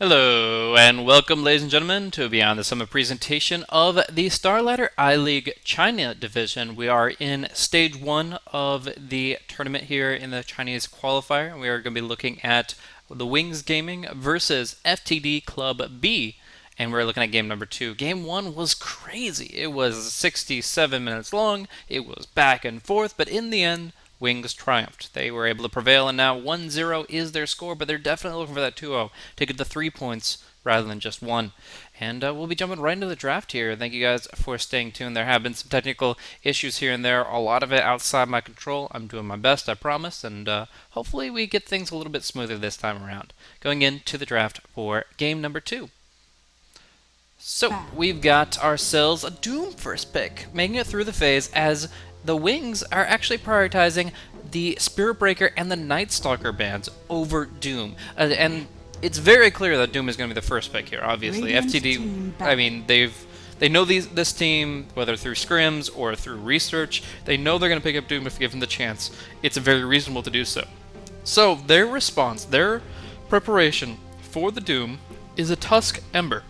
Hello, and welcome, ladies and gentlemen, to Beyond the Summit presentation of the Starladder I-League China Division. We are in Stage 1 of the tournament here in the Chinese qualifier, and we are going to be looking at the Wings Gaming versus FTD.B, and we're looking at game number 2. Game 1 was crazy. It was 67 minutes long, it was back and forth, but in the end, Wings triumphed. They were able to prevail, and now 1-0 is their score, but they're definitely looking for that 2-0 to get the 3 points rather than just 1. And we'll be jumping right into the draft here. Thank you guys for staying tuned. There have been some technical issues here and there, a lot of it outside my control. I'm doing my best, I promise, and hopefully we get things a little bit smoother this time around. Going into the draft for game number 2. So, we've got ourselves a Doom first pick, making it through the phase as the Wings are actually prioritizing the Spirit Breaker and the Night Stalker bands over Doom. And it's very clear that Doom is going to be the first pick here, obviously. FTD, I mean, they know this team, whether through scrims or through research, they know they're going to pick up Doom if given the chance. It's very reasonable to do so. So, their response, their preparation for the Doom is a Tusk Ember,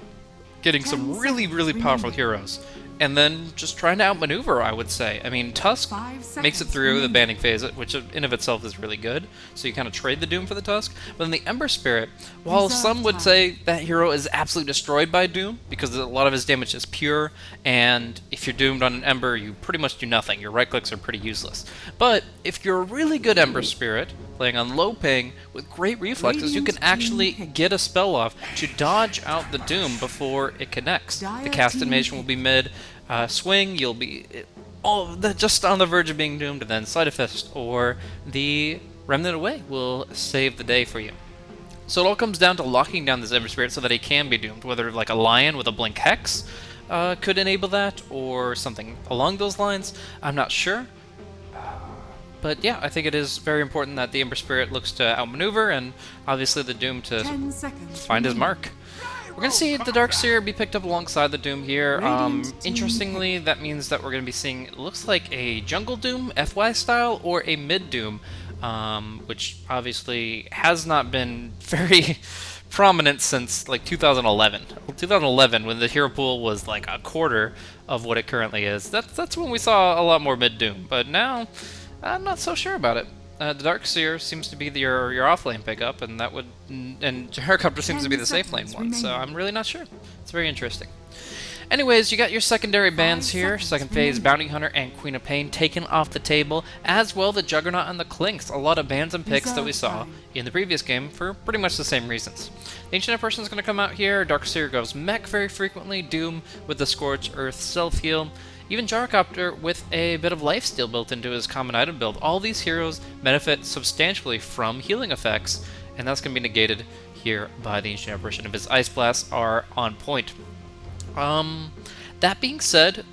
getting some really powerful heroes, and then just trying to outmaneuver, I would say. I mean, Tusk makes it through the banning phase, which in of itself is really good, so you kind of trade the Doom for the Tusk. But then the Ember Spirit, while some would say that hero is absolutely destroyed by Doom, because a lot of his damage is pure, and if you're doomed on an Ember, you pretty much do nothing. Your right clicks are pretty useless. But if you're a really good Ember Spirit, playing on low ping with great reflexes, you can actually get a spell off to dodge out the Doom before it connects. The cast animation will be mid swing, you'll be just on the verge of being doomed, and then Sleight of Fist or the Remnant Away will save the day for you. So it all comes down to locking down this Ember Spirit so that he can be doomed, whether like a Lion with a Blink Hex could enable that, or something along those lines. I'm not sure. But yeah, I think it is very important that the Ember Spirit looks to outmaneuver, and obviously the Doom to find his mark. We're going to see the Darkseer be picked up alongside the Doom here. Interestingly, that means that we're going to be seeing, it looks like a Jungle Doom, FY style, or a Mid Doom, which obviously has not been very prominent since like 2011. 2011, when the hero pool was like a quarter of what it currently is. That's when we saw a lot more Mid Doom, but now I'm not so sure about it. The Darkseer seems to be your off-lane pickup, and that would, and Gyrocopter seems to be the safe lane one, so I'm really not sure. It's very interesting. Anyways, you got your secondary bans here. Second phase, Bounty Hunter and Queen of Pain taken off the table, as well the Juggernaut and the Clinks. A lot of bans and picks that we saw in the previous game for pretty much the same reasons. The Ancient Apparition is going to come out here. Darkseer goes Mech very frequently. Doom with the Scorch Earth Self-Heal. Even Gyrocopter with a bit of lifesteal built into his common item build. All these heroes benefit substantially from healing effects, and that's going to be negated here by the Ancient Apparition if his Ice Blasts are on point. That being said,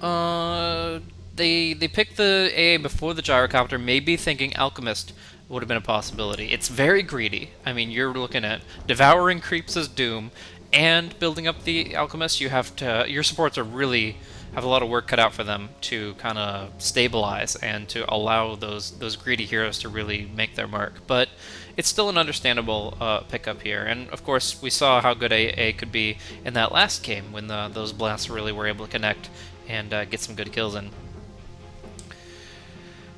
they picked the AA before the Gyrocopter, maybe thinking Alchemist would have been a possibility. It's very greedy. I mean, you're looking at devouring creeps as Doom, and building up the Alchemist. Your supports are really have a lot of work cut out for them to kind of stabilize and to allow those greedy heroes to really make their mark. But it's still an understandable pickup here. And of course, we saw how good AA could be in that last game when those blasts really were able to connect and get some good kills in.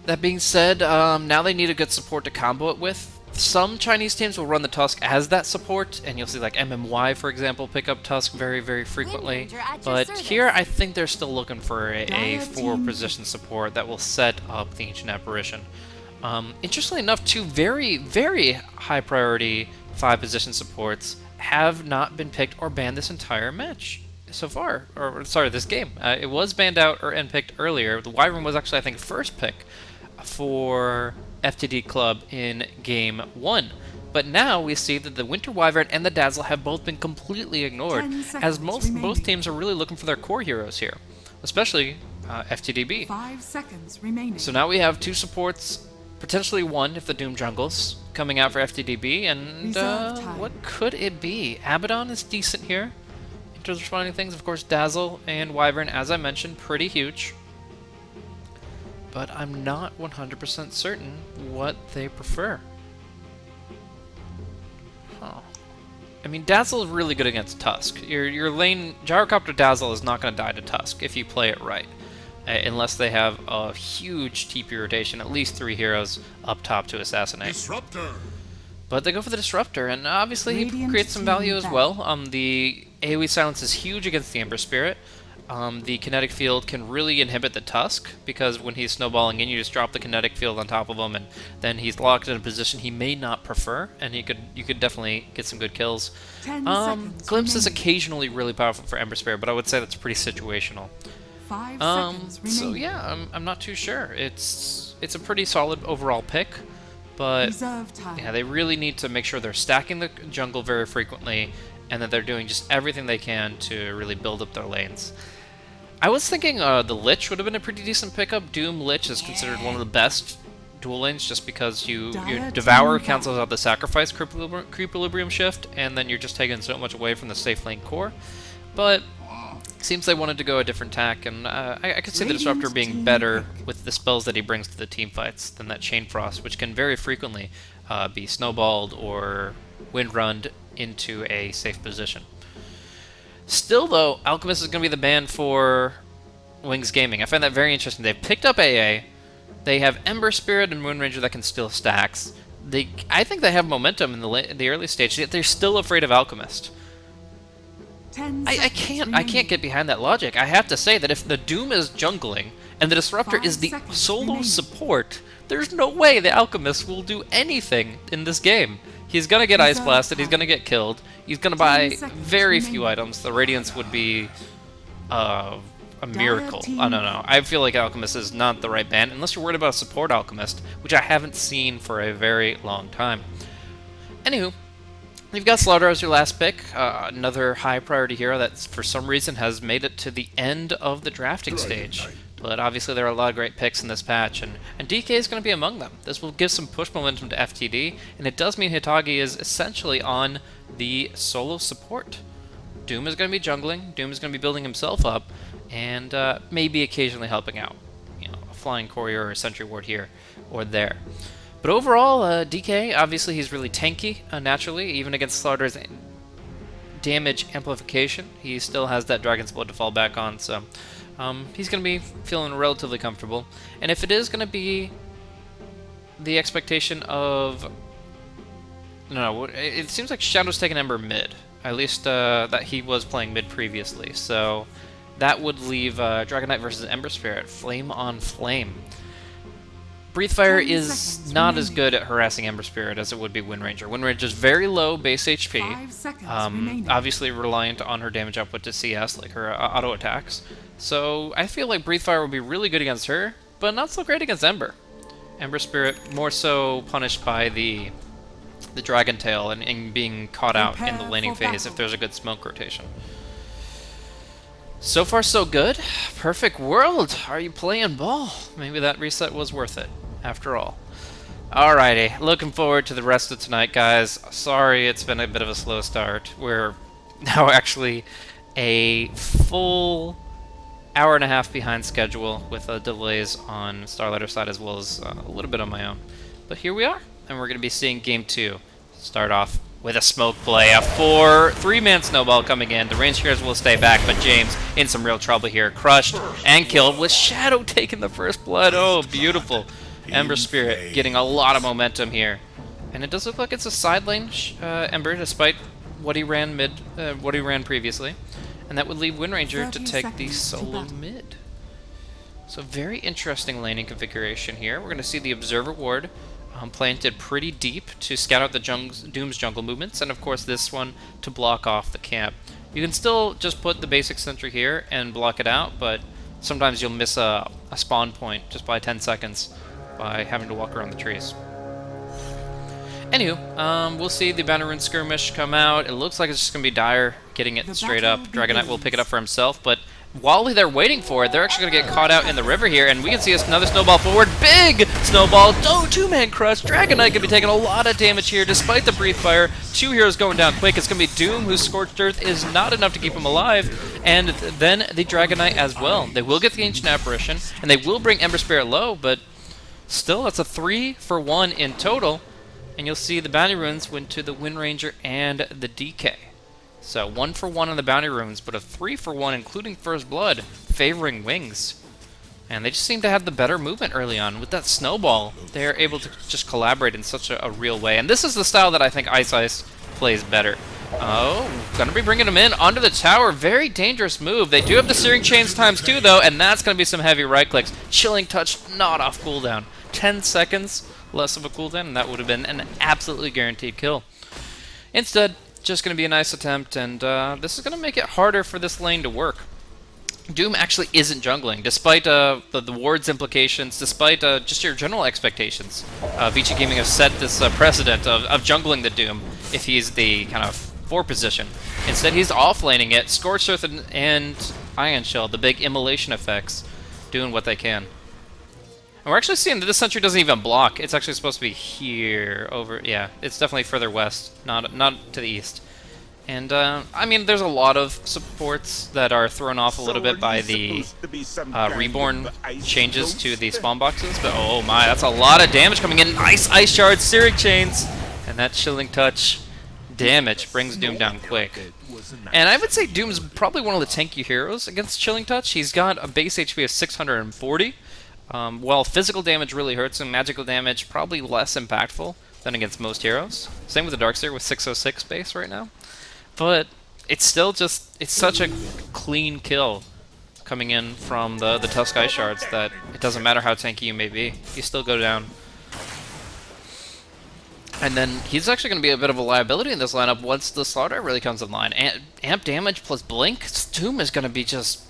That being said, now they need a good support to combo it with. Some Chinese teams will run the Tusk as that support, and you'll see like MMY, for example, pick up Tusk very frequently. But here, I think they're still looking for a 4-position support that will set up the Ancient Apparition. Interestingly enough, two very high priority 5-position supports have not been picked or banned this entire match so far, or sorry, this game. It was banned out and picked earlier. The Wyvern was actually, I think, first pick for FTD Club in Game 1. But now we see that the Winter Wyvern and the Dazzle have both been completely ignored, as both teams are really looking for their core heroes here, especially FTD.B. 5 seconds remaining. So now we have 2 supports, potentially 1 if the Doom jungles, coming out for FTD.B, and what could it be? Abaddon is decent here in terms of responding to things. Of course, Dazzle and Wyvern, as I mentioned, pretty huge. But I'm not 100% certain what they prefer. Huh. I mean, Dazzle is really good against Tusk. Your lane Gyrocopter Dazzle is not going to die to Tusk if you play it right, unless they have a huge TP rotation, at least 3 heroes up top to assassinate. Disruptor. But they go for the Disruptor, and obviously he creates some value as well. The AoE silence is huge against the Ember Spirit. The kinetic field can really inhibit the Tusk, because when he's snowballing in, you just drop the kinetic field on top of him, and then he's locked in a position he may not prefer, and you could definitely get some good kills. Glimpse is occasionally really powerful for Ember Spirit, but I would say that's pretty situational. 5 seconds So remaining. yeah, I'm not too sure. It's a pretty solid overall pick, but Reserve time. yeah, they really need to make sure they're stacking the jungle very frequently, and that they're doing just everything they can to really build up their lanes. I was thinking the Lich would have been a pretty decent pickup. Doom Lich is considered one of the best dual lanes just because your Devour cancels out the Sacrifice Creep-Equilibrium shift, and then you're just taking so much away from the safe lane core. But seems they wanted to go a different tack, and I could see the Disruptor being better with the spells that he brings to the team fights than that Chain Frost, which can very frequently be snowballed or windrunned into a safe position. Still, though, Alchemist is going to be the ban for Wings Gaming. I find that very interesting. They've picked up AA. They have Ember Spirit and Moon Ranger that can steal stacks. I think they have momentum in the early stage, yet they're still afraid of Alchemist. 10 I seconds can't remaining. get behind that logic. I have to say that if the Doom is jungling and the Disruptor 5 is the seconds solo remaining. support, there's no way the Alchemist will do anything in this game. He's gonna get Ice Reserve Blasted, he's time. gonna get killed, he's gonna buy 10 seconds very few remaining. items. The Radiance would be a miracle. team I don't know. I feel like Alchemist is not the right ban, unless you're worried about a support Alchemist, which I haven't seen for a very long time. Anywho, you've got Slaughter as your last pick, another high priority hero that for some reason has made it to the end of the drafting stage. But obviously there are a lot of great picks in this patch, and DK is going to be among them. This will give some push momentum to FTD, and it does mean Hitagi is essentially on the solo support. Doom is going to be jungling, Doom is going to be building himself up, and maybe occasionally helping out. You know, a Flying Courier or a Sentry Ward here or there. But overall, DK, obviously he's really tanky, naturally, even against Slaughter's damage amplification. He still has that Dragon's Blood to fall back on, so he's going to be feeling relatively comfortable. And if it is going to be the expectation of... No, it seems like Shadow's taking Ember mid. At least that he was playing mid previously, so that would leave Dragon Knight versus Ember Spirit, flame on flame. Breathe Fire 10 is seconds not as remaining. good at harassing Ember Spirit as it would be Wind Ranger. Wind Ranger is very low base 5 HP, seconds remaining. obviously reliant on her damage output to CS, like her auto attacks. So I feel like Breathe Fire would be really good against her, but not so great against Ember. Ember Spirit more so punished by the Dragon Tail and being caught out in the Prepare laning for phase battle. if there's a good smoke rotation. So far so good. Perfect world. Are you playing ball? Maybe that reset was worth it, after all. Alrighty, looking forward to the rest of tonight, guys. Sorry it's been a bit of a slow start. We're now actually a full hour and a half behind schedule with delays on Starlighter side as well as a little bit on my own. But here we are, and we're going to be seeing Game 2 start off with a smoke play. A 3-man snowball coming in. The range heroes will stay back, but James in some real trouble here. Crushed and killed with Shadow taking the first blood. Oh, beautiful. Ember Spirit getting a lot of momentum here. And it does look like it's a side lane Ember, despite what he ran previously. And that would leave Wind Ranger to 30 take the seconds to solo battle. mid. So very interesting laning configuration here. We're going to see the Observer Ward planted pretty deep to scout out the Doom's jungle movements, and of course this one to block off the camp. You can still just put the basic sentry here and block it out, but sometimes you'll miss a spawn point just by 10 seconds by having to walk around the trees. Anywho, we'll see the Banner Rune Skirmish come out. It looks like it's just going to be Dire getting it straight up. Dragon Knight will pick it up for himself, but while they're waiting for it, they're actually going to get caught out in the river here, and we can see another snowball forward. Big snowball! Oh, 2-man crush! Dragon Knight going to be taking a lot of damage here, despite the Breathe Fire. 2 heroes going down quick. It's going to be Doom, whose Scorched Earth is not enough to keep him alive, and then the Dragon Knight as well. They will get the Ancient Apparition, and they will bring Ember Spirit low, but still, it's a 3-for-1 in total. And you'll see the bounty runes went to the Wind Ranger and the DK. So 1 for 1 on the bounty runes, but a 3 for 1 including First Blood, favoring Wings. And they just seem to have the better movement early on. With that snowball, they're able to just collaborate in such a real way. And this is the style that I think Ice Ice plays better. Oh, gonna be bringing him in onto the tower. Very dangerous move. They do have the Searing Chains ×2 though, and that's gonna be some heavy right clicks. Chilling Touch, not off cooldown. 10 seconds less of a cooldown, and that would have been an absolutely guaranteed kill. Instead, just gonna be a nice attempt, and this is gonna make it harder for this lane to work. Doom actually isn't jungling, despite the ward's implications, despite just your general expectations. VG Gaming has set this precedent of jungling the Doom if he's the kind of 4 position. Instead, he's offlaning it. Scorched Earth and Ion Shell, the big immolation effects, doing what they can. And we're actually seeing that this sentry doesn't even block. It's actually supposed to be here, over, yeah, it's definitely further west, not to the east. And, I mean, there's a lot of supports that are thrown off a little bit by the reborn changes to the spawn boxes, but oh my, that's a lot of damage coming in. Ice Shards, Searing Chains, and that Chilling Touch damage brings Doom down quick. And I would say Doom's probably one of the tanky heroes against Chilling Touch. He's got a base HP of 640. While physical damage really hurts him, magical damage probably less impactful than against most heroes. Same with the Darkseer with 606 base right now. But it's still just, it's such a clean kill coming in from the Tusk Ice Shards that it doesn't matter how tanky you may be, you still go down. And then he's actually going to be a bit of a liability in this lineup once the Slaughter really comes online. Amp damage plus Blink, Doom is going to be just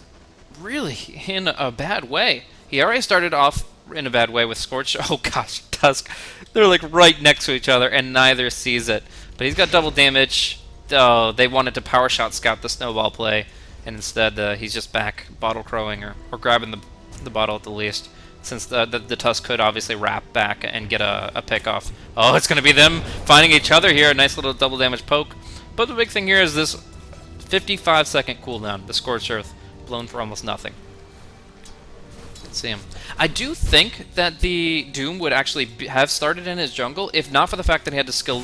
really in a bad way. He already started off in a bad way with Scorch. Oh gosh, Tusk. They're like right next to each other and neither sees it. But he's got double damage. Oh, they wanted to power shot scout the snowball play, and instead he's just back bottle crowing or grabbing the bottle at the least, since the Tusk could obviously wrap back and get a pick off. Oh, it's going to be them finding each other here. A nice little double damage poke. But the big thing here is this 55-second cooldown. The Scorched Earth blown for almost nothing. Let's see him. I do think that the Doom would actually have started in his jungle if not for the fact that he had to skill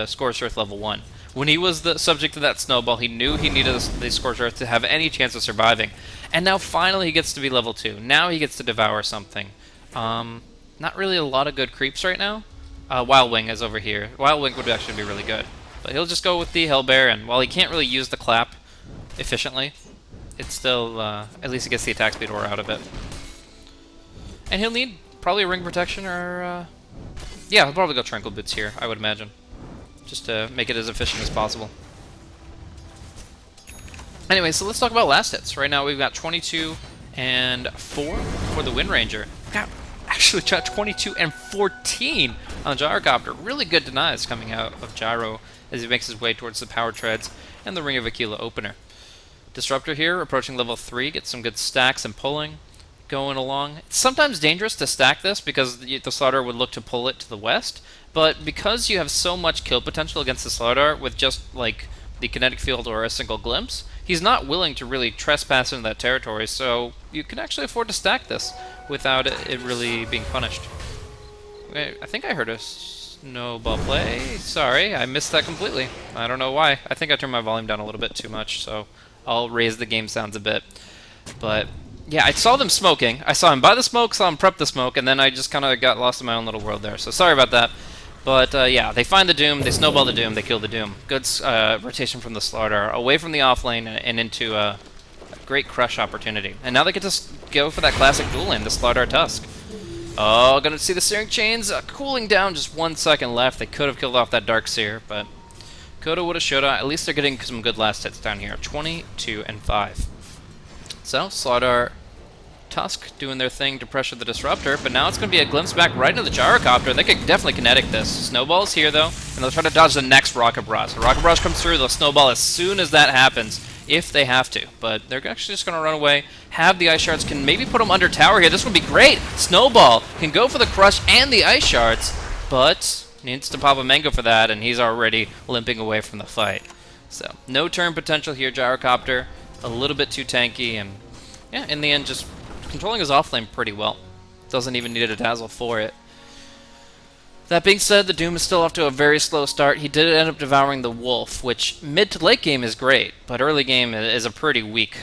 Scorched Earth level 1. When he was the subject of that snowball, he knew he needed the Scorched Earth to have any chance of surviving. And now finally he gets to be level 2. Now he gets to devour something. Not really a lot of good creeps right now. Wild Wing is over here. Wild Wing would actually be really good. But he'll just go with the Hellbear, and while he can't really use the clap efficiently, it's still, at least he gets the attack speed aura out of it. And he'll need probably a Ring Protection or, yeah, he'll probably go Tranquil Boots here, I would imagine. Just to make it as efficient as possible. Anyway, so let's talk about last hits. Right now we've got 22 and 4 for the Wind Ranger. Actually got 22 and 14 on the Gyrocopter. Really good denies coming out of Gyro as he makes his way towards the Power Treads and the Ring of Aquila opener. Disruptor here, approaching level 3, gets some good stacks and pulling going along. It's sometimes dangerous to stack this because the Slaughter would look to pull it to the west, but because you have so much kill potential against the Slaughter with just like the kinetic field or a single glimpse, he's not willing to really trespass into that territory, so you can actually afford to stack this without it really being punished. Wait, I think I heard a snowball play. Sorry, I missed that completely. I don't know why. I think I turned my volume down a little bit too much, so I'll raise the game sounds a bit. But yeah, I saw them smoking. I saw him buy the smoke, saw him prep the smoke, and then I just kind of got lost in my own little world there. So sorry about that. But yeah, they find the Doom, they snowball the Doom, they kill the Doom. Good rotation from the Slaughter, away from the offlane and into a great crush opportunity. And now they get to go for that classic duel lane, the Slaughter Tusk. Oh, gonna see the Searing Chains cooling down, just 1 second left. They could have killed off that Darkseer, but coulda, woulda, shoulda. At least they're getting some good last hits down here, 22 and 5. So, Slaughter Tusk doing their thing to pressure the Disruptor, but now it's going to be a glimpse back right into the Gyrocopter. They could definitely kinetic this. Snowball's here, though, and they'll try to dodge the next Rocket Barrage. The Rocket Barrage comes through, they'll snowball as soon as that happens, if they have to. But they're actually just going to run away, have the Ice Shards, can maybe put them under tower here. This would be great! Snowball can go for the Crush and the Ice Shards, but needs to pop a Mango for that, and he's already limping away from the fight. So, no turn potential here, Gyrocopter. A little bit too tanky, and yeah, in the end, just controlling his offlane pretty well. Doesn't even need a Dazzle for it. That being said, the Doom is still off to a very slow start. He did end up devouring the Wolf, which mid to late game is great, but early game is a pretty weak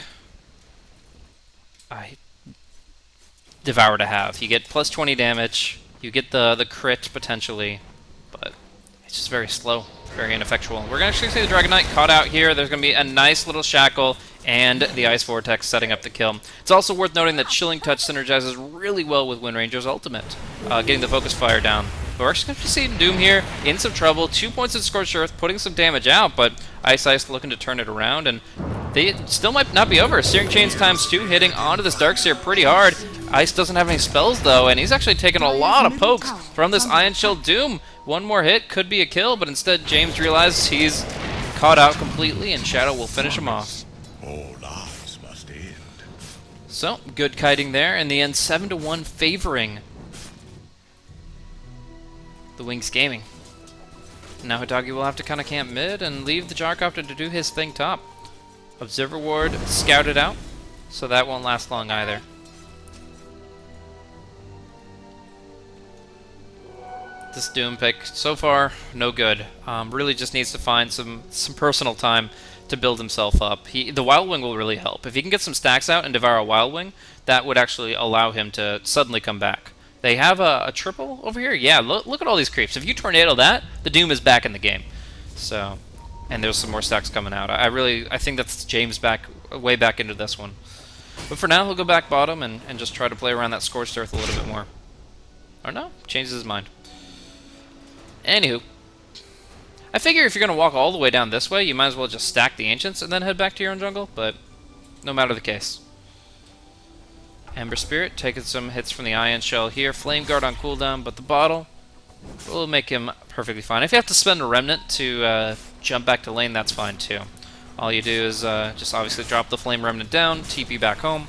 Devour to have. You get plus 20 damage, you get the crit potentially, but it's just very slow, very ineffectual. We're going to actually see the Dragon Knight caught out here. There's going to be a nice little shackle and the Ice Vortex setting up the kill. It's also worth noting that Chilling Touch synergizes really well with Wind Ranger's ultimate, getting the focus fire down. But we're actually going to see Doom here in some trouble. 2 points in Scorched Earth, putting some damage out, but Ice looking to turn it around, and they still might not be over. Searing Chains ×2 hitting onto this Darkseer pretty hard. Ice doesn't have any spells though, and he's actually taken a lot of pokes from this Ion Shell Doom. One more hit could be a kill, but instead James realizes he's caught out completely, and Shadow will finish him off. All lives must end. So, good kiting there. In the end, 7-1 favoring the Wings Gaming. Now Hitagi will have to kind of camp mid and leave the Gyrocopter to do his thing top. Observer Ward scouted out, so that won't last long either. This Doom pick, so far, no good. Really just needs to find some personal time to build himself up. The Wild Wing will really help. If he can get some stacks out and devour a Wild Wing, that would actually allow him to suddenly come back. They have a triple over here? Yeah, look at all these creeps. If you tornado that, the Doom is back in the game. So, and there's some more stacks coming out. I think that's James way back into this one. But for now, he'll go back bottom and just try to play around that Scorched Earth a little bit more. Or no, changes his mind. Anywho, I figure if you're going to walk all the way down this way, you might as well just stack the Ancients and then head back to your own jungle, but no matter the case. Ember Spirit taking some hits from the Ion Shell here. Flame Guard on cooldown, but the bottle will make him perfectly fine. If you have to spend a Remnant to jump back to lane, that's fine too. All you do is just obviously drop the Flame Remnant down, TP back home,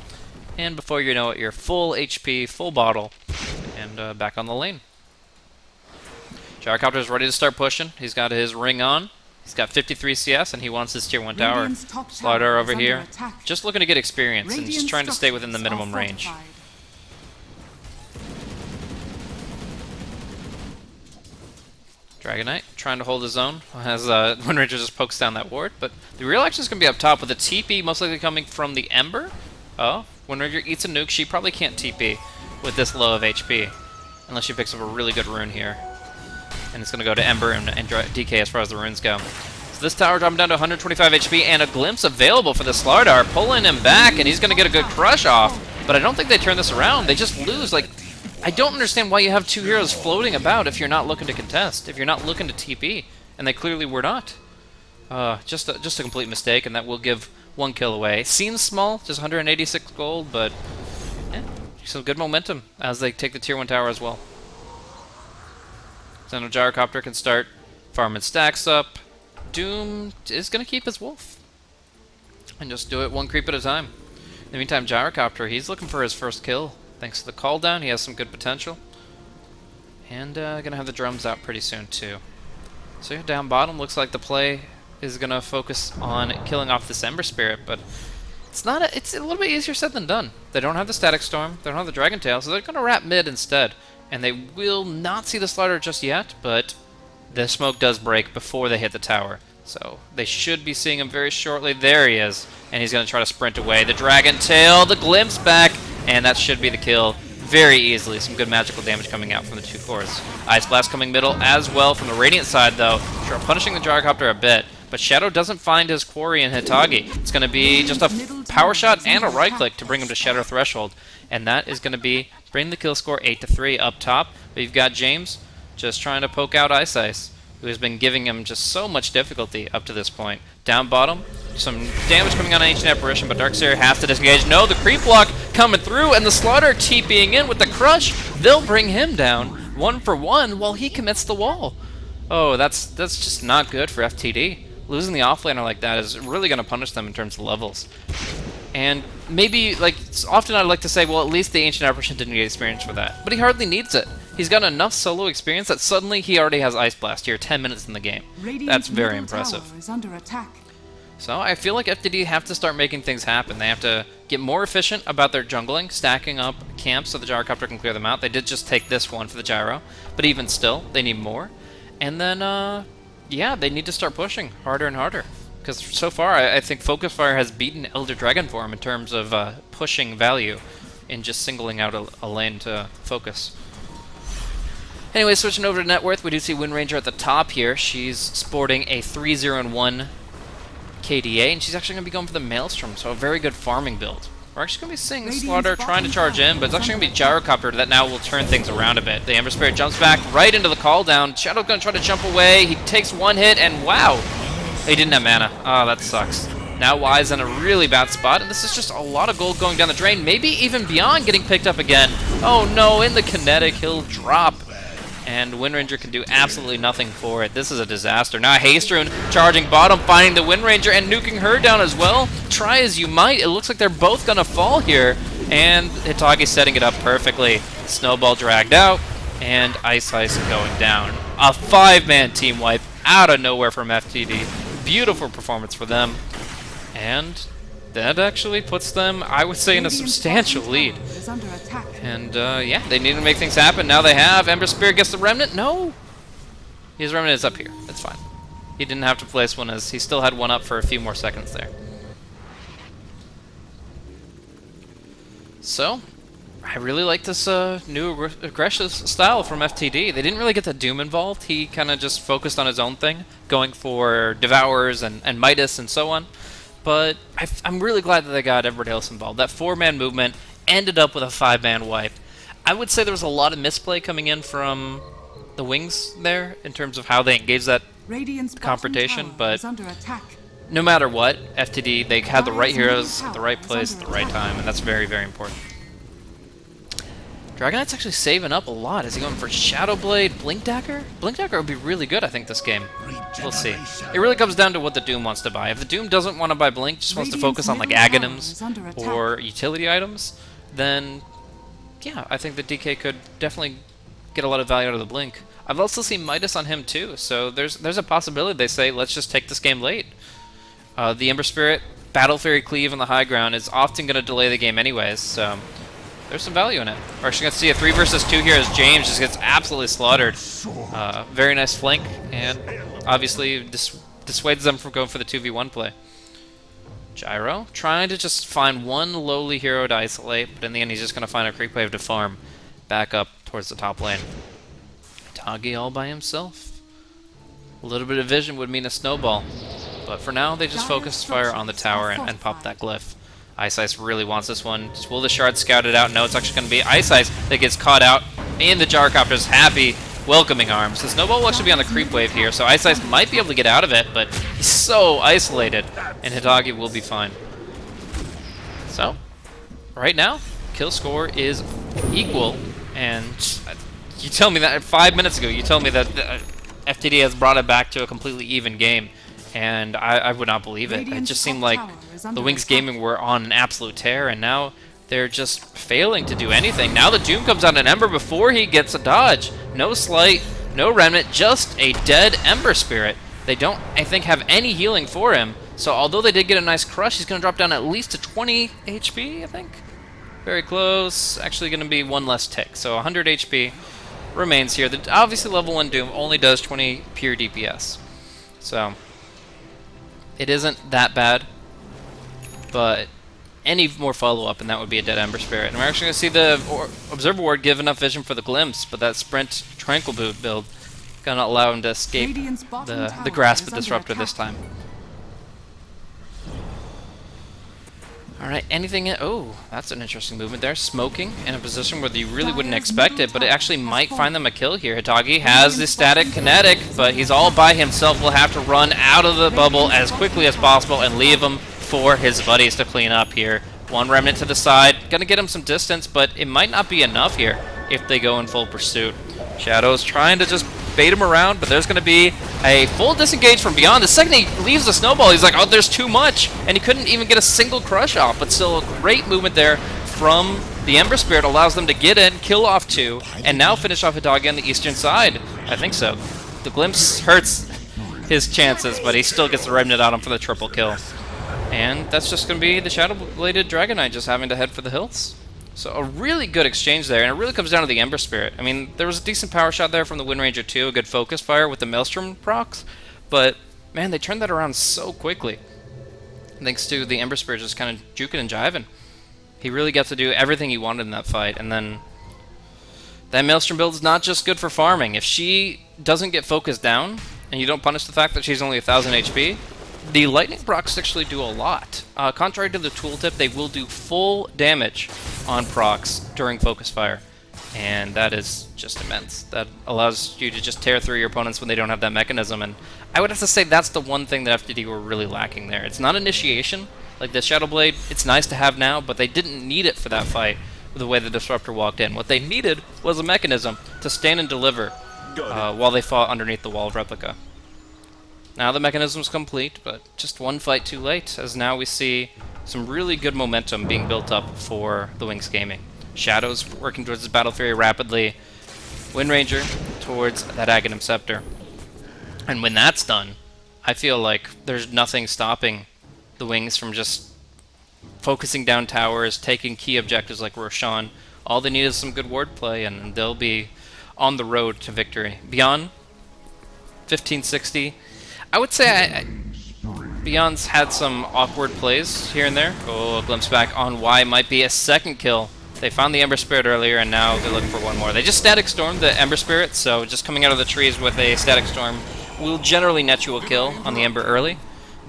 and before you know it, you're full HP, full bottle, and back on the lane. Gyrocopter is ready to start pushing. He's got his ring on. He's got 53 CS, and he wants his tier 1 tower. Slider over here. Just looking to get experience and just trying to stay within the minimum range. Dragon Knight trying to hold his own as Wind Ranger just pokes down that ward. But the real action is going to be up top with the TP most likely coming from the Ember. Oh, Wind Ranger eats a nuke. She probably can't TP with this low of HP. Unless she picks up a really good rune here. And it's going to go to Ember and DK as far as the runes go. So this tower dropping down to 125 HP, and a glimpse available for the Slardar, pulling him back, and he's going to get a good crush off. But I don't think they turn this around. They just lose. Like, I don't understand why you have 2 heroes floating about if you're not looking to contest, if you're not looking to TP, and they clearly were not. Just a complete mistake, and that will give 1 kill away. Seems small, just 186 gold, but some good momentum as they take the tier 1 tower as well. Then a Gyrocopter can start farming stacks up. Doom is going to keep his Wolf. And just do it 1 creep at a time. In the meantime, Gyrocopter, he's looking for his first kill. Thanks to the call down, he has some good potential. And going to have the drums out pretty soon too. So yeah, down bottom, looks like the play is going to focus on killing off this Ember Spirit, but it's a little bit easier said than done. They don't have the Static Storm, they don't have the Dragon Tail, so they're going to wrap mid instead. And they will not see the Slider just yet, but the smoke does break before they hit the tower. So they should be seeing him very shortly. There he is, and he's going to try to sprint away. The Dragon Tail, the glimpse back, and that should be the kill very easily. Some good magical damage coming out from the 2 cores. Ice Blast coming middle as well from the Radiant side, though. Sure, punishing the Gyrocopter a bit. But Shadow doesn't find his quarry in Hitagi. It's going to be just a power shot and a right click to bring him to Shadow Threshold. And that is going to be bring the kill score 8-3 up top. We've got James just trying to poke out Ice, who has been giving him just so much difficulty up to this point. Down bottom, some damage coming on Ancient Apparition, but Darkseer has to disengage. No, the creep block coming through, and the Slaughter TPing in with the crush. They'll bring him down 1 for 1 while he commits the wall. Oh, that's just not good for FTD. Losing the offlaner like that is really going to punish them in terms of levels. And maybe, like, often I'd like to say, well, at least the Ancient Apparition didn't get experience for that. But he hardly needs it. He's got enough solo experience that suddenly he already has Ice Blast here 10 minutes in the game. That's very impressive. So I feel like FTD have to start making things happen. They have to get more efficient about their jungling, stacking up camps so the gyrocopter can clear them out. They did just take this one for the gyro, but even still, they need more. And then, yeah, they need to start pushing harder and harder. Because so far, I think Focus Fire has beaten Elder Dragon for him in terms of pushing value in just singling out a lane to focus. Anyway, switching over to net worth, we do see Wind Ranger at the top here. She's sporting a 3-0-1 KDA, and she's actually going to be going for the Maelstrom, so a very good farming build. We're actually going to be seeing Slaughter trying to charge in, but it's actually going to be Gyrocopter that now will turn things around a bit. The Ember Spirit jumps back right into the call down. Shadow's going to try to jump away. He takes one hit, and wow! He didn't have mana. Oh, that sucks. Now Y's in a really bad spot, and this is just a lot of gold going down the drain, maybe even beyond getting picked up again. Oh no, in the kinetic, he'll drop. And Wind Ranger can do absolutely nothing for it. This is a disaster. Now Hastrun charging bottom, finding the Wind Ranger and nuking her down as well. Try as you might, it looks like they're both gonna fall here. And Hitagi's setting it up perfectly. Snowball dragged out, and Ice going down. A 5-man team wipe out of nowhere from FTD. Beautiful performance for them. And that actually puts them, I would say, in a substantial lead. And, yeah, they need to make things happen. Now they have. Ember Spirit gets the Remnant. No! His Remnant is up here. That's fine. He didn't have to place one, as he still had one up for a few more seconds there. So, I really like this new aggressive style from FTD. They didn't really get the Doom involved. He kind of just focused on his own thing, going for Devourers and Midas and so on. But I'm really glad that they got everybody else involved. That 4-man movement ended up with a 5-man wipe. I would say there was a lot of misplay coming in from the Wings there in terms of how they engaged that confrontation, but no matter what, FTD, they had the right heroes at the right place at the right time, and that's very, very important. Dragon Knight's actually saving up a lot. Is he going for Shadow Blade, Blink Dagger? Blink Dagger would be really good, I think, this game. We'll see. It really comes down to what the Doom wants to buy. If the Doom doesn't want to buy Blink, just wants to focus on like Aghanims or utility items, then yeah, I think the DK could definitely get a lot of value out of the Blink. I've also seen Midas on him too, so there's a possibility they say, let's just take this game late. The Ember Spirit, Battle Fairy Cleave on the high ground is often going to delay the game anyways, so there's some value in it. We're actually going to see a 3 versus 2 here as James just gets absolutely slaughtered. Very nice flank, and obviously dissuades them from going for the 2v1 play. Gyro trying to just find one lowly hero to isolate, but in the end he's just going to find a creep wave to farm back up towards the top lane. Tagi all by himself. A little bit of vision would mean a snowball, but for now they just focus fire on the tower and pop that glyph. Ice really wants this one. Just will the shard scout it out? No, it's actually going to be Ice that gets caught out, and the Gyrocopter's happy, welcoming arms. The snowball will actually be on the creep wave here, so Ice might be able to get out of it, but he's so isolated, and Hitagi will be fine. So, right now, kill score is equal, and you tell me that 5 minutes ago, you told me that FTD has brought it back to a completely even game, and I would not believe it. It just seemed like the Wings Gaming were on an absolute tear, and now they're just failing to do anything. Now the Doom comes out an Ember before he gets a dodge. No Slight, no Remnant, just a dead Ember Spirit. They don't, I think, have any healing for him, so although they did get a nice crush, he's going to drop down at least to 20 HP, I think. Very close. Actually going to be one less tick, so 100 HP remains here. Obviously level 1 Doom only does 20 pure DPS, so it isn't that bad, but any more follow-up and that would be a dead Ember Spirit. And we're actually going to see the Observer Ward give enough vision for the glimpse, but that Sprint Tranquil Boot build going to allow him to escape the grasp of Disruptor this time. Alright, anything in... Oh, that's an interesting movement there. Smoking in a position where you really wouldn't expect it, but it actually might find them a kill here. Hitagi has the static kinetic, but he's all by himself. Will have to run out of the bubble as quickly as possible and leave him for his buddies to clean up here. One Remnant to the side. Gonna get him some distance, but it might not be enough here if they go in full pursuit. Shadow's trying to just bait him around, but there's going to be a full disengage from beyond. The second he leaves the snowball, he's like, oh, there's too much, and he couldn't even get a single crush off, but still a great movement there from the Ember Spirit. Allows them to get in, kill off 2, and now finish off Hitagi on the eastern side. I think so. The glimpse hurts his chances, but he still gets the Remnant on him for the triple kill. And that's just going to be the Shadow-Bladed Dragon Knight just having to head for the hills. So a really good exchange there, and it really comes down to the Ember Spirit. I mean, there was a decent power shot there from the Wind Ranger too, a good focus fire with the Maelstrom procs, but man, they turned that around so quickly. Thanks to the Ember Spirit just kind of juking and jiving. He really got to do everything he wanted in that fight, and then that Maelstrom build is not just good for farming. If she doesn't get focused down, and you don't punish the fact that she's only 1000 HP, the lightning procs actually do a lot. Contrary to the tooltip, they will do full damage on procs during focus fire, and that is just immense. That allows you to just tear through your opponents when they don't have that mechanism, and I would have to say that's the one thing that FTD were really lacking there. It's not initiation, like the Shadow Blade, it's nice to have now, but they didn't need it for that fight the way the Disruptor walked in. What they needed was a mechanism to stand and deliver while they fought underneath the wall of Replica. Now the mechanism's complete, but just one fight too late, as now we see some really good momentum being built up for the Wings Gaming. Shadow's working towards his Battle Fury rapidly, Wind Ranger towards that Aghanim Scepter. And when that's done, I feel like there's nothing stopping the Wings from just focusing down towers, taking key objectives like Roshan. All they need is some good wordplay, and they'll be on the road to victory. Beyond 1560, I would say Beyond's had some awkward plays here and there. Oh, a glimpse back on Y might be a second kill. They found the Ember Spirit earlier, and now they're looking for one more. They just Static Stormed the Ember Spirit, so just coming out of the trees with a Static Storm will generally net you a kill on the Ember early.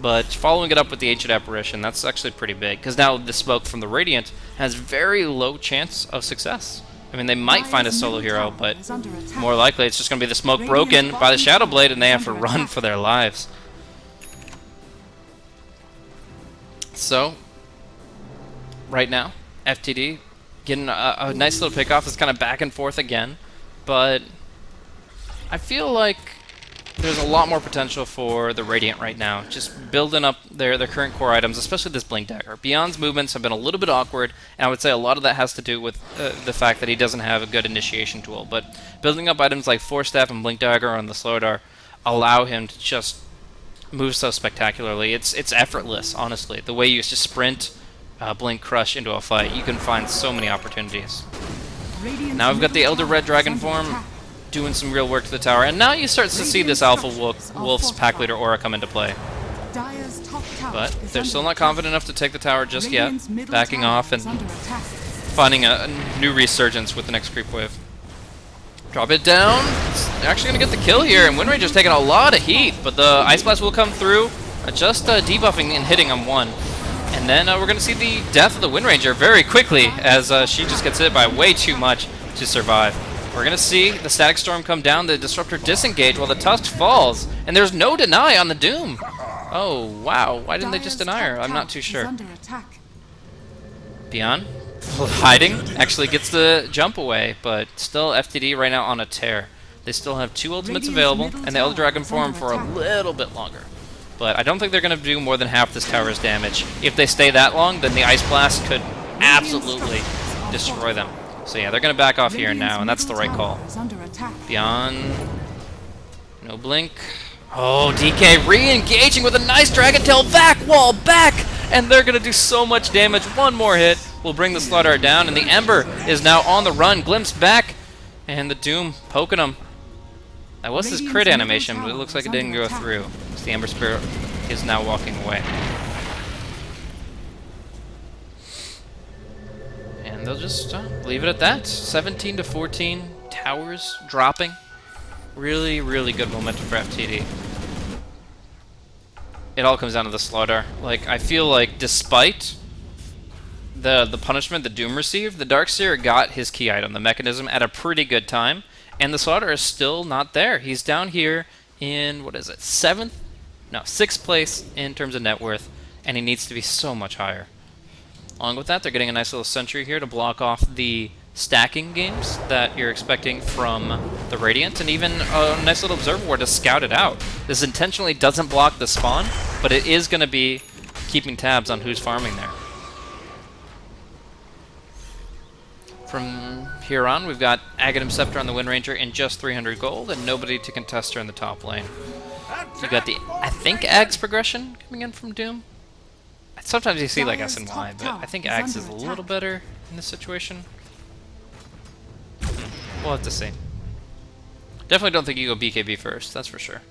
But following it up with the Ancient Apparition, that's actually pretty big, because now the smoke from the Radiant has very low chance of success. I mean, they might find a solo hero, but more likely it's just going to be the smoke broken by the Shadow Blade, and they have to run for their lives. So, right now, FTD getting a nice little pickoff. It's kind of back and forth again, but I feel like there's a lot more potential for the Radiant right now, just building up their current core items, especially this Blink Dagger. Beyond's movements have been a little bit awkward, and I would say a lot of that has to do with the fact that he doesn't have a good initiation tool. But building up items like Force Staff and Blink Dagger on the Slowdar allow him to just move so spectacularly. It's effortless, honestly. The way you just sprint, Blink Crush into a fight, you can find so many opportunities. Now we've got the Elder Red Dragon form doing some real work to the tower, and now you start to see this Alpha Wolf's Pack Leader aura come into play. But they're still not confident enough to take the tower just yet, backing off and finding a new resurgence with the next creep wave. Drop it down. It's actually going to get the kill here, and Wind Ranger's taking a lot of heat, but the Ice Blast will come through, just debuffing and hitting on one. And then we're going to see the death of the Wind Ranger very quickly, as she just gets hit by way too much to survive. We're going to see the Static Storm come down, the Disruptor disengage while the Tusk falls, and there's no deny on the Doom. Oh, wow. Why didn't they just deny her? I'm not too sure. Beyond, hiding, actually gets the jump away, but still FTD right now on a tear. They still have 2 ultimates available, and the Elder Dragon form for a little bit longer. But I don't think they're going to do more than half this tower's damage. If they stay that long, then the Ice Blast could absolutely destroy them. So yeah, they're going to back off here now, and that's the right call. Beyond, no blink. Oh, DK re-engaging with a nice Dragon Tail back wall back, and they're going to do so much damage. One more hit will bring the Slaughter down, and the Ember is now on the run. Glimpse back, and the Doom poking him. That was his crit animation, but it looks like it didn't go through. So the Ember Spirit is now walking away. And they'll just leave it at that. 17 to 14, towers dropping. Really, really good momentum for FTD. It all comes down to the Slaughter. Like, I feel like despite the punishment that Doom received, the Darkseer got his key item, the mechanism, at a pretty good time, and the Slaughter is still not there. He's down here in, what is it, 6th place in terms of net worth, and he needs to be so much higher. Along with that, they're getting a nice little sentry here to block off the stacking games that you're expecting from the Radiant, and even a nice little Observer Ward to scout it out. This intentionally doesn't block the spawn, but it is going to be keeping tabs on who's farming there. From here on, we've got Aghanim Scepter on the Wind Ranger in just 300 gold, and nobody to contest her in the top lane. You got the, I think, Axe progression coming in from Doom. Sometimes you see like S and Y, but I think Axe is a little better in this situation. We'll have to see. Definitely don't think you go BKB first, that's for sure.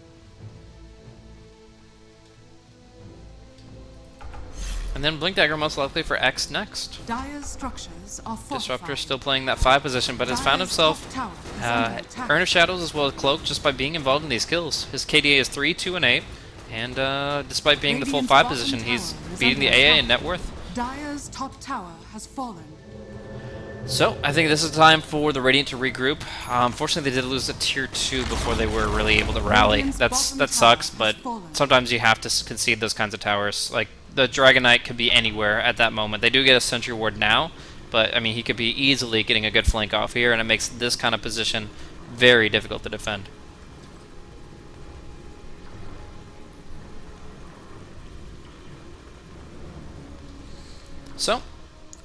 And then Blink Dagger most likely for X next. Dire's structures are Disruptor still playing that 5 position, but has found himself Urn of Shadows as well as Cloak just by being involved in these kills. His KDA is 3, 2, and 8, and despite being the full 5 position, he's beating the AA in net worth. Dire's top tower has fallen. So, I think this is time for the Radiant to regroup. Unfortunately, they did lose a tier 2 before they were really able to rally. That sucks, but sometimes you have to concede those kinds of towers. Like, the Dragon Knight could be anywhere at that moment. They do get a Sentry Ward now, but, I mean, he could be easily getting a good flank off here, and it makes this kind of position very difficult to defend. So,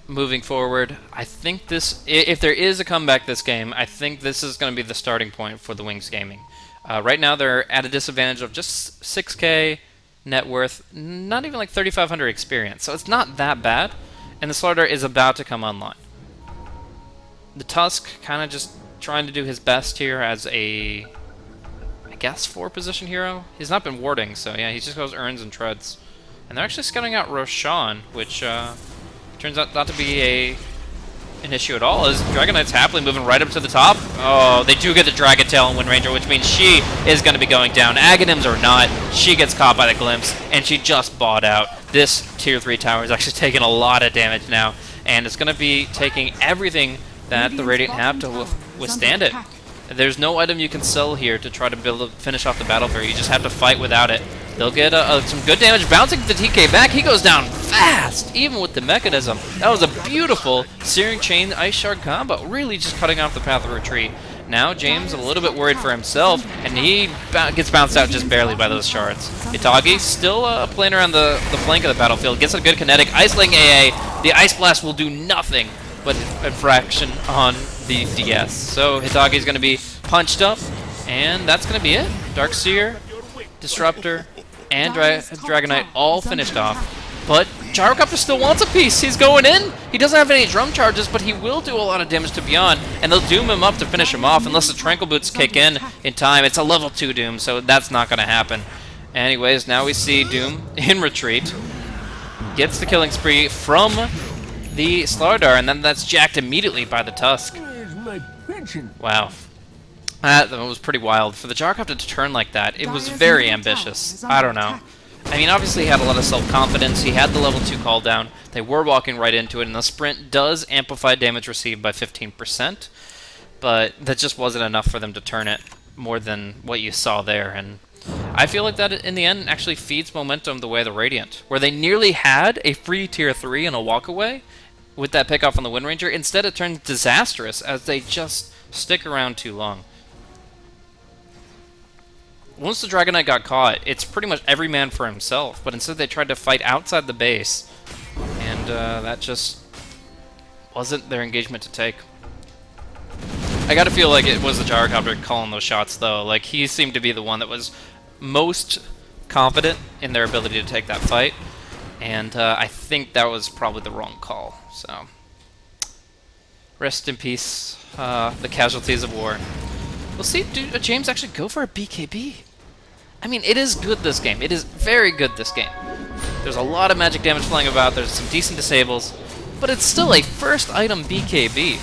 moving forward, I think this, if there is a comeback this game, I think this is going to be the starting point for the Wings Gaming. Right now they're at a disadvantage of just 6k net worth, not even like 3,500 experience, so it's not that bad, and the Slaughter is about to come online. The Tusk kind of just trying to do his best here as a, I guess, 4-position hero. He's not been warding, so yeah, he just goes Urns and Treads. And they're actually scouting out Roshan, which turns out not to be an issue at all, as Dragon Knight's happily moving right up to the top. Oh, they do get the Dragon Tail and Wind Ranger, which means she is going to be going down. Aghanims or not, she gets caught by the Glimpse, and she just bought out. This tier 3 tower is actually taking a lot of damage now, and it's going to be taking everything that the Radiant have to withstand it. There's no item you can sell here to try to finish off the battlefield. You just have to fight without it. They'll get some good damage bouncing the TK back. He goes down fast, even with the mechanism. That was a beautiful Searing Chain Ice Shard combo, really just cutting off the path of retreat. Now James a little bit worried for himself, and he gets bounced out just barely by those shards. Itagi still playing around the flank of the battlefield, gets a good kinetic. Iceling AA, the Ice Blast will do nothing but a fraction on the DS. So Hitagi's going to be punched up, and that's going to be it. Darkseer, Disruptor, and Dragon Knight all finished off. But Gyrocopter still wants a piece. He's going in. He doesn't have any drum charges, but he will do a lot of damage to Beyond, and they'll doom him up to finish him off unless the Tranquil Boots kick in time. It's a level 2 Doom, so that's not going to happen. Anyways, now we see Doom in retreat. Gets the killing spree from the Slardar, and then that's jacked immediately by the Tusk. Wow. That was pretty wild. For the Gyrocopter to turn like that, it was very ambitious. I don't know. I mean, obviously he had a lot of self-confidence. He had the level 2 call down. They were walking right into it, and the sprint does amplify damage received by 15%, but that just wasn't enough for them to turn it more than what you saw there. And I feel like that in the end actually feeds momentum the way of the Radiant, where they nearly had a free tier 3 and a walkaway with that pick off on the Wind Ranger. Instead it turned disastrous as they just stick around too long. Once the Dragon Knight got caught, it's pretty much every man for himself, but instead they tried to fight outside the base, and that just wasn't their engagement to take. I gotta feel like it was the Gyrocopter calling those shots, though. Like, he seemed to be the one that was most confident in their ability to take that fight, and I think that was probably the wrong call, so rest in peace, the casualties of war. We'll see, do James actually go for a BKB? I mean, it is good this game. It is very good this game. There's a lot of magic damage flying about. There's some decent disables. But it's still a first item BKB.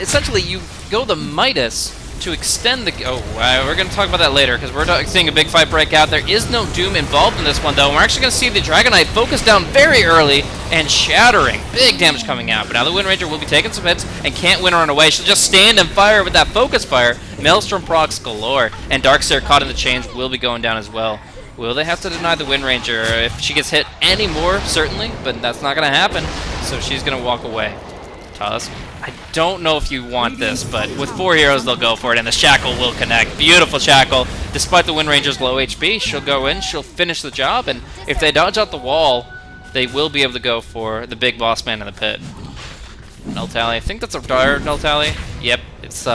Essentially, you go the Midas to extend the... Oh, we're going to talk about that later, because we're seeing a big fight break out. There is no Doom involved in this one, though. And we're actually going to see the Dragon Knight focus down very early and shattering. Big damage coming out. But now the Wind Ranger will be taking some hits and can't win her on away. She'll just stand and fire with that focus fire. Maelstrom procs galore. And Darkseer caught in the chains will be going down as well. Will they have to deny the Wind Ranger? If she gets hit anymore, certainly. But that's not going to happen. So she's going to walk away. Tusk. I don't know if you want this, but with 4 heroes, they'll go for it, and the Shackle will connect. Beautiful Shackle. Despite the Wind Ranger's low HP, she'll go in, she'll finish the job, and if they dodge out the wall, they will be able to go for the big boss man in the pit. Null Tally. I think that's a dire Null Tally. Yep, it's,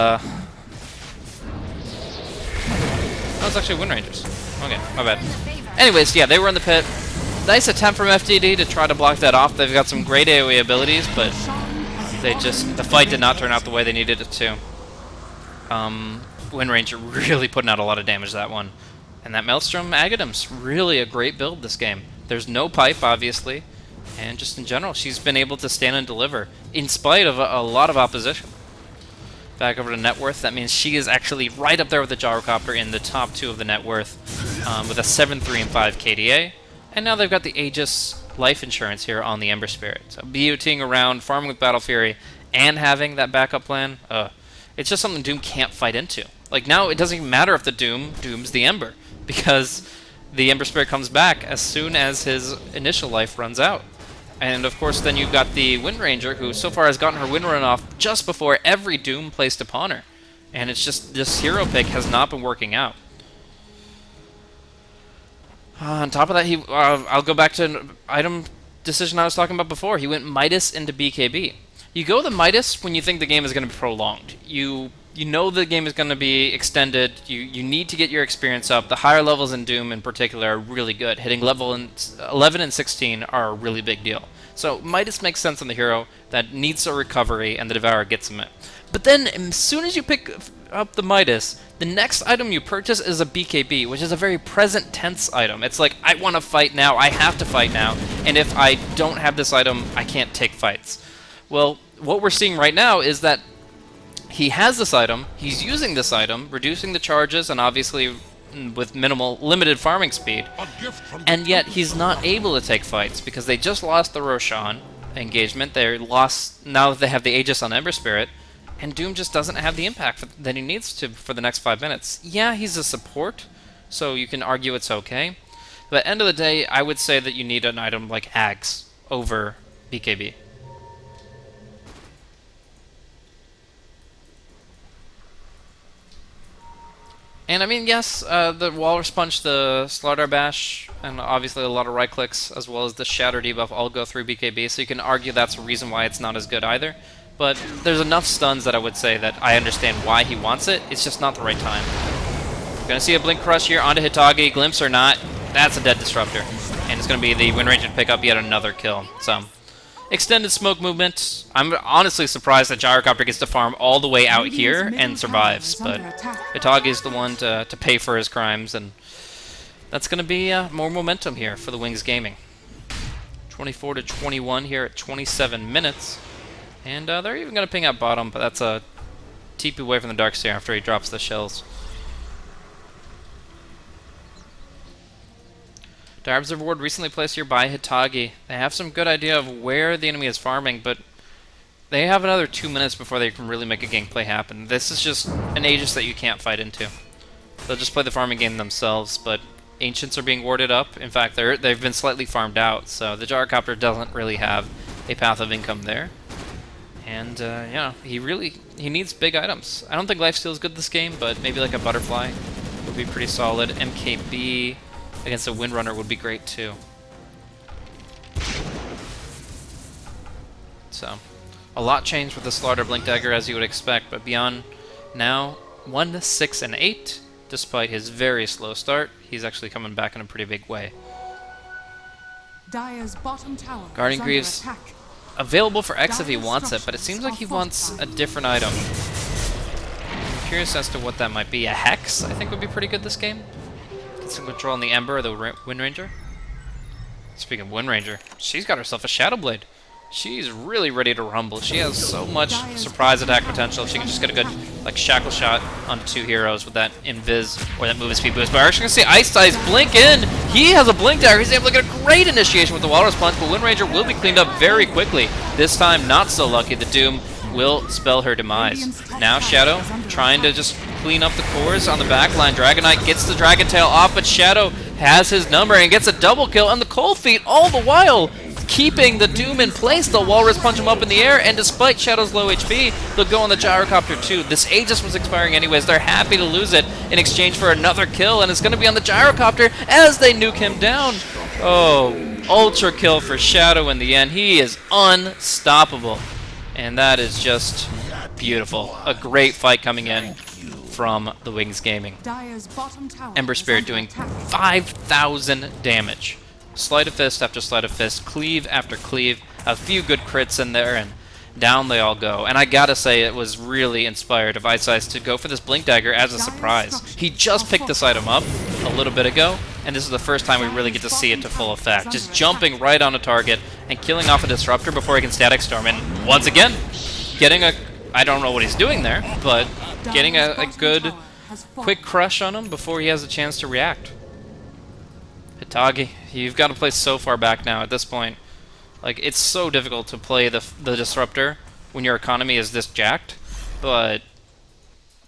Oh, it's actually Wind Rangers. Okay, my bad. Anyways, yeah, they were in the pit. Nice attempt from FTD to try to block that off. They've got some great AoE abilities, but the fight did not turn out the way they needed it to. Wind Ranger really putting out a lot of damage that one. And that Maelstrom Agadom's really a great build this game. There's no pipe, obviously, and just in general, she's been able to stand and deliver in spite of a lot of opposition. Back over to net worth. That means she is actually right up there with the Gyrocopter in the top 2 of the net worth, with a 7, 3, and 5 KDA. And now they've got the Aegis life insurance here on the Ember Spirit. So BOTing around, farming with Battle Fury, and having that backup plan, it's just something Doom can't fight into. Like, now it doesn't even matter if the dooms the Ember, because the Ember Spirit comes back as soon as his initial life runs out. And of course, then you've got the Wind Ranger, who so far has gotten her Wind Run off just before every Doom placed upon her. And it's just, this hero pick has not been working out. On top of that, I'll go back to an item decision I was talking about before. He went Midas into BKB. You go the Midas when you think the game is going to be prolonged. You know the game is going to be extended. You need to get your experience up. The higher levels in Doom in particular are really good. Hitting level 11 and 16 are a really big deal. So Midas makes sense on the hero that needs a recovery, and the Devourer gets him it. But then as soon as you pick up the Midas, the next item you purchase is a BKB, which is a very present tense item. It's like, I want to fight now, I have to fight now, and if I don't have this item, I can't take fights. Well, what we're seeing right now is that he has this item, he's using this item, reducing the charges, and obviously with limited farming speed, and yet he's not able to take fights because they just lost the Roshan engagement. They're lost now that they have the Aegis on Ember Spirit, and Doom just doesn't have the impact that he needs to for the next 5 minutes. Yeah, he's a support, so you can argue it's okay, but at the end of the day, I would say that you need an item like Ags over BKB. And I mean, yes, the Walrus Punch, the Slardar Bash, and obviously a lot of right clicks, as well as the Shatter debuff all go through BKB, so you can argue that's a reason why it's not as good either. But there's enough stuns that I would say that I understand why he wants it, it's just not the right time. Gonna see a Blink Crush here onto Hitagi, Glimpse or not, that's a dead Disruptor. And it's gonna be the Wind Ranger to pick up yet another kill. So, extended smoke movement. I'm honestly surprised that Gyrocopter gets to farm all the way out here and survives, but Hitagi is the one to pay for his crimes, and that's going to be more momentum here for the Wings Gaming. 24-21 here at 27 minutes, and they're even going to ping out bottom, but that's a TP away from the Darkseer after he drops the shells. Dire Observer Ward recently placed here by Hitagi. They have some good idea of where the enemy is farming, but they have another 2 minutes before they can really make a gank play happen. This is just an Aegis that you can't fight into. They'll just play the farming game themselves, but Ancients are being warded up. In fact, they've been slightly farmed out, so the Gyrocopter doesn't really have a path of income there. And, yeah, he needs big items. I don't think Lifesteal is good this game, but maybe like a Butterfly would be pretty solid. MKB against a Windrunner would be great too. So, a lot changed with the Slardar Blink Dagger as you would expect, but beyond now, 1, 6, and 8, despite his very slow start, he's actually coming back in a pretty big way. Dire's bottom tower Guardian Greaves available for X if he wants it, but it seems like he wants a different item. I'm curious as to what that might be. A Hex, I think, would be pretty good this game. Get some control on the Ember or the Wind Ranger. Speaking of Wind Ranger, she's got herself a Shadow Blade. She's really ready to rumble. She has so much surprise attack potential. She can just get a good shackle shot onto 2 heroes with that invis or that movement speed boost. But we're actually going to see Ice Eyes blink in. He has a blink dagger. He's able to get a great initiation with the Walrus Punch, but Wind Ranger will be cleaned up very quickly. This time, not so lucky. The Doom will spell her demise. Now Shadow trying to just clean up the cores on the back line. Dragonite gets the Dragon Tail off, but Shadow has his number and gets a double kill, and the Cold Feet all the while keeping the Doom in place. The Walrus punch him up in the air, and despite Shadow's low HP, they'll go on the Gyrocopter too. This Aegis was expiring anyways. They're happy to lose it in exchange for another kill, and it's going to be on the Gyrocopter as they nuke him down. Oh, ultra kill for Shadow in the end. He is unstoppable, and that is just beautiful. A great fight coming in. from the Wings Gaming. Dire's bottom tower Ember is Spirit under doing attack. 5,000 damage. Sleight of fist after sleight of fist, cleave after cleave, a few good crits in there, and down they all go. And I gotta say, it was really inspired of Ice to go for this Blink Dagger as a surprise. He just picked this item up a little bit ago, and this is the first time we really get to see it to full effect. Just jumping right on a target and killing off a Disruptor before he can Static Storm. And once again, getting a... I don't know what he's doing there, but getting a good quick crush on him before he has a chance to react. Hitagi, you've got to play so far back now at this point. Like, it's so difficult to play the Disruptor when your economy is this jacked, but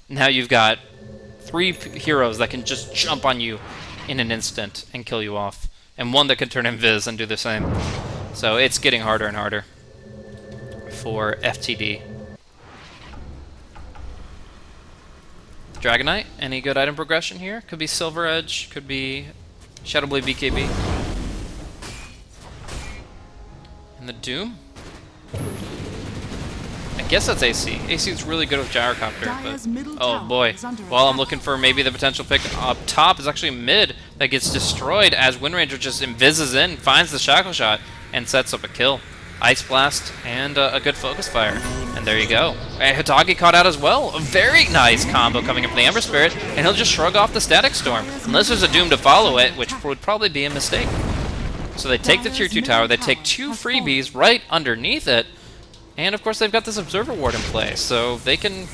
now you've got 3 heroes that can just jump on you in an instant and kill you off, and one that can turn invis and do the same. So it's getting harder and harder for FTD. Dragonite, any good item progression here? Could be Silver Edge, could be Shadow Blade VG.P. And the Doom? I guess that's AC. AC is really good with Gyrocopter, but oh boy. Well, I'm looking for maybe the potential pick up top is actually mid that gets destroyed as Wind Ranger just invises in, finds the Shackle Shot, and sets up a kill. Ice Blast and a good Focus Fire. And there you go. And Hitagi caught out as well. A very nice combo coming in from the Ember Spirit, and he'll just shrug off the Static Storm. Unless there's a Doom to follow it, which would probably be a mistake. So they take the Tier 2 tower, they take 2 freebies right underneath it, and of course they've got this Observer Ward in play, so they can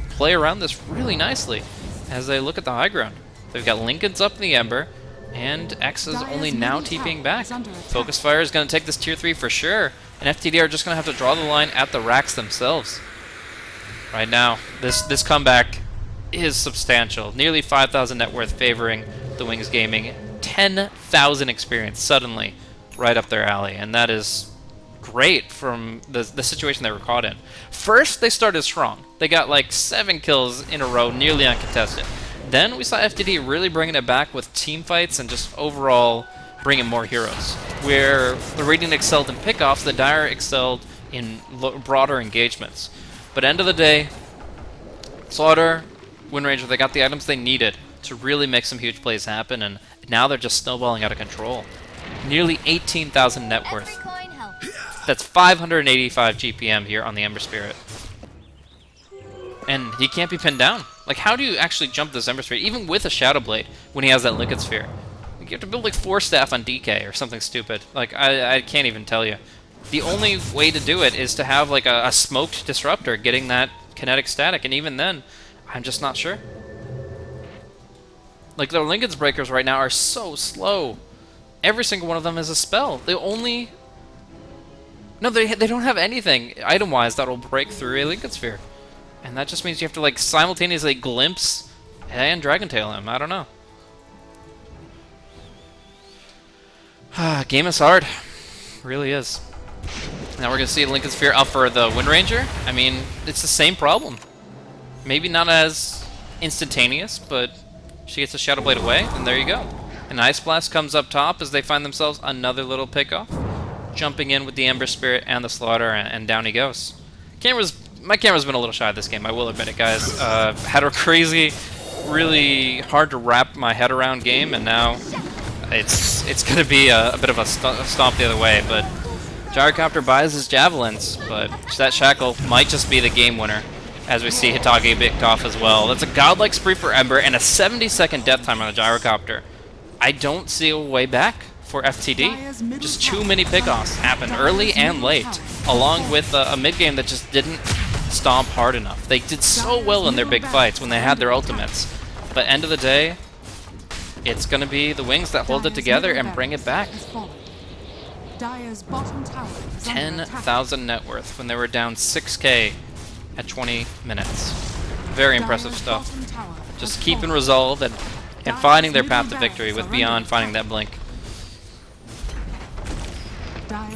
play around this really nicely as they look at the high ground. They've got Lincolns up in the Ember, and X is only now TPing back. Focus Fire is going to take this Tier 3 for sure, and FTD are just going to have to draw the line at the racks themselves. Right now, this comeback is substantial. Nearly 5,000 net worth favoring the Wings Gaming. 10,000 experience suddenly right up their alley, and that is great from the situation they were caught in. First, they started strong. They got like 7 kills in a row, nearly uncontested. Then we saw FTD really bringing it back with team fights and just overall bringing more heroes. Where the Radiant excelled in pickoffs, the Dire excelled in broader engagements. But end of the day, Slaughter, Wind Ranger, they got the items they needed to really make some huge plays happen, and now they're just snowballing out of control. Nearly 18,000 net worth. That's 585 GPM here on the Ember Spirit. And he can't be pinned down. Like, how do you actually jump this Ember Spirit, even with a Shadow Blade, when he has that Liquid Sphere? You have to build like 4 staff on DK or something stupid. Like, I can't even tell you. The only way to do it is to have like a smoked Disruptor getting that kinetic static, and even then, I'm just not sure. Like, the Lincoln's Breakers right now are so slow. Every single one of them is a spell. They only... No, they don't have anything item-wise that will break through a Lincoln Sphere. And that just means you have to, like, simultaneously glimpse and Dragon Tail him. I don't know. Game is hard. Really is. Now we're going to see Lincoln Sphere up for the Wind Ranger. I mean, it's the same problem. Maybe not as instantaneous, but she gets a Shadow Blade away, and there you go. An Ice Blast comes up top as they find themselves another little pickoff. Jumping in with the Ember Spirit and the Slaughter, and down he goes. My camera's been a little shy this game, I will admit it, guys. Had a crazy, really hard to wrap my head around game, and now it's going to be a bit of a stomp the other way. But Gyrocopter buys his Javelins, but that Shackle might just be the game winner, as we see Hitagi picked off as well. That's a godlike spree for Ember, and a 70-second death time on the Gyrocopter. I don't see a way back for FTD. Just too many pickoffs happened early and late, along with a mid-game that just didn't stomp hard enough. They did so well in their big fights when they had their ultimates, but end of the day, it's going to be the Wings that hold it together and bring it back. 10,000 net worth when they were down 6k at 20 minutes. Very impressive stuff. Just keeping resolve and finding their path to victory with beyond finding that blink.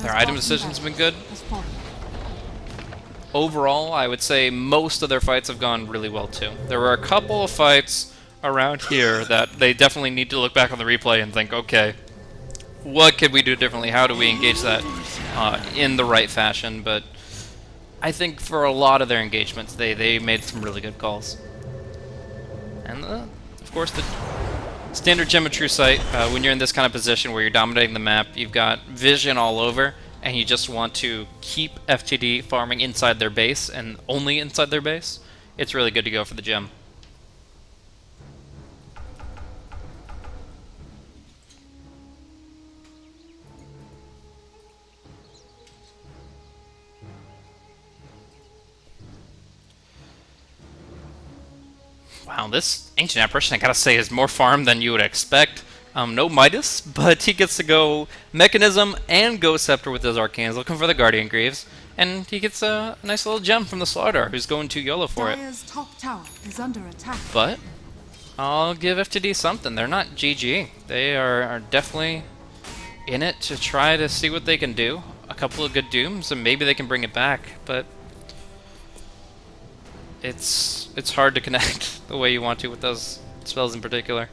Their item decisions have been good. Overall, I would say most of their fights have gone really well too. There were a couple of fights around here that they definitely need to look back on the replay and think, okay, what could we do differently? How do we engage that in the right fashion? But I think for a lot of their engagements, they made some really good calls. And of course the standard gem of true sight, when you're in this kind of position where you're dominating the map, you've got vision all over, and you just want to keep FTD farming inside their base and only inside their base, it's really good to go for the gem. Wow, this Ancient Apparition, I gotta say, is more farm than you would expect. No Midas, but he gets to go Mechanism and Ghost Scepter with his Arcanes, looking for the Guardian Greaves. And he gets a nice little gem from the Slardar, who's going 2 YOLO for it. Dire's top tower is under attack. But I'll give FTD something. They're not GG. They are definitely in it to try to see what they can do. A couple of good Dooms, and maybe they can bring it back, but it's hard to connect the way you want to with those spells in particular.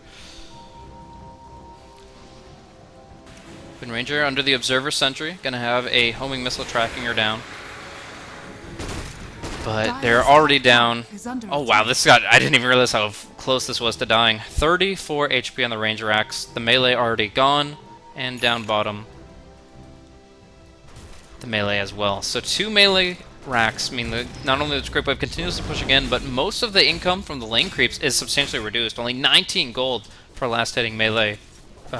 Wind Ranger under the Observer Sentry, gonna have a homing missile tracking her down. But they're already down. Oh wow, I didn't even realize how close this was to dying. 34 HP on the Ranger Axe. The melee already gone, and down bottom, the melee as well. So 2 melee racks mean that not only the Scrape Wave continues to push again, but most of the income from the lane creeps is substantially reduced. Only 19 gold per last hitting melee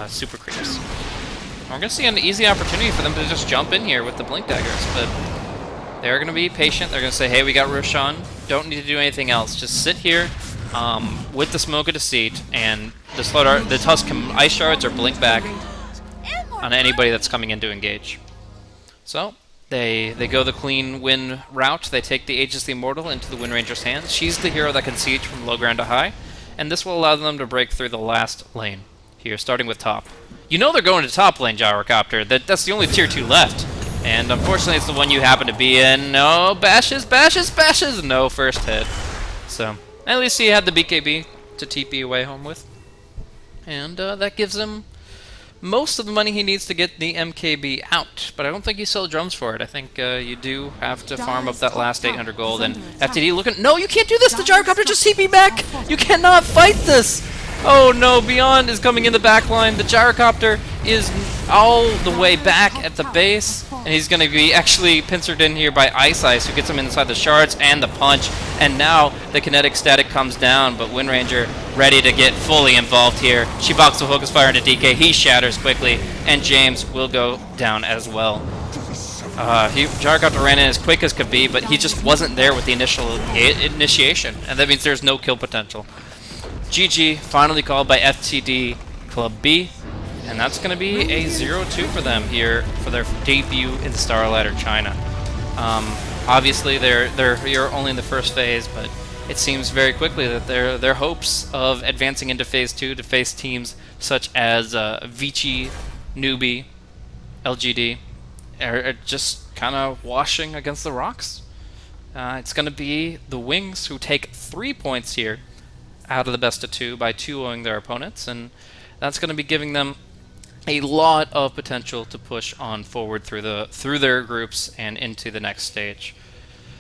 super creeps. We're going to see an easy opportunity for them to just jump in here with the Blink Daggers, but they're going to be patient. They're going to say, hey, we got Roshan. Don't need to do anything else. Just sit here with the Smoke of Deceit, and the Tusk can Ice Shards or Blink back on anybody that's coming in to engage. So they go the clean win route. They take the Aegis the Immortal into the Wind Ranger's hands. She's the hero that can siege from low ground to high, and this will allow them to break through the last lane here, starting with top. You know they're going to top lane, Gyrocopter. That's the only tier 2 left. And unfortunately, it's the one you happen to be in. No, bashes. No first hit. So, at least he had the BKB to TP away home with. And that gives him most of the money he needs to get the MKB out. But I don't think he sold drums for it. I think you do have to farm up that last 800 gold. And FTD looking... No, you can't do this! The Gyrocopter just TP back! You cannot fight this! Oh no, Beyond is coming in the back line. The Gyrocopter is all the way back at the base, and he's going to be actually pincered in here by Ice, who gets him inside the shards and the punch. And now the kinetic static comes down, but Wind Ranger ready to get fully involved here. She blocks the Focus Fire into DK. He shatters quickly, and James will go down as well. Gyrocopter ran in as quick as could be, but he just wasn't there with the initial initiation, and that means there's no kill potential. GG, finally called by FTD.B, and that's going to be a 0-2 for them here for their debut in Starladder China. Obviously, you're only in the first phase, but it seems very quickly that their hopes of advancing into Phase 2 to face teams such as Vici, Newbie, LGD are just kind of washing against the rocks. It's going to be the Wings who take 3 points here out of the best of 2 by 2-0ing their opponents, and that's going to be giving them a lot of potential to push on forward through their groups and into the next stage.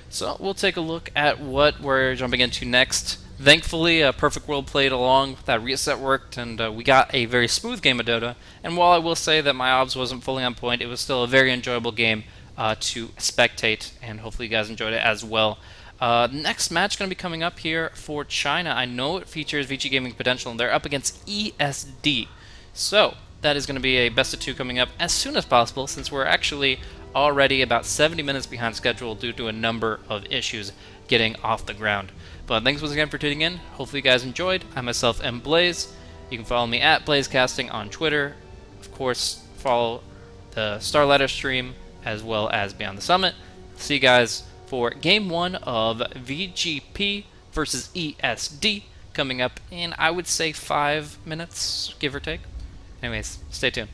So we'll take a look at what we're jumping into next. Thankfully, Perfect World played along, that reset worked, and we got a very smooth game of Dota. And while I will say that my obs wasn't fully on point, it was still a very enjoyable game to spectate, and hopefully you guys enjoyed it as well. Next match going to be coming up here for China. I know it features VG Gaming Potential, and they're up against ESD. So that is going to be a best of 2 coming up as soon as possible, since we're actually already about 70 minutes behind schedule due to a number of issues getting off the ground. But thanks once again for tuning in. Hopefully you guys enjoyed. I myself am Blaze. You can follow me at BlazeCasting on Twitter. Of course, follow the Starladder stream as well as Beyond the Summit. See you guys for Game 1 of VG.P versus ESD coming up in, I would say, 5 minutes, give or take. Anyways, stay tuned.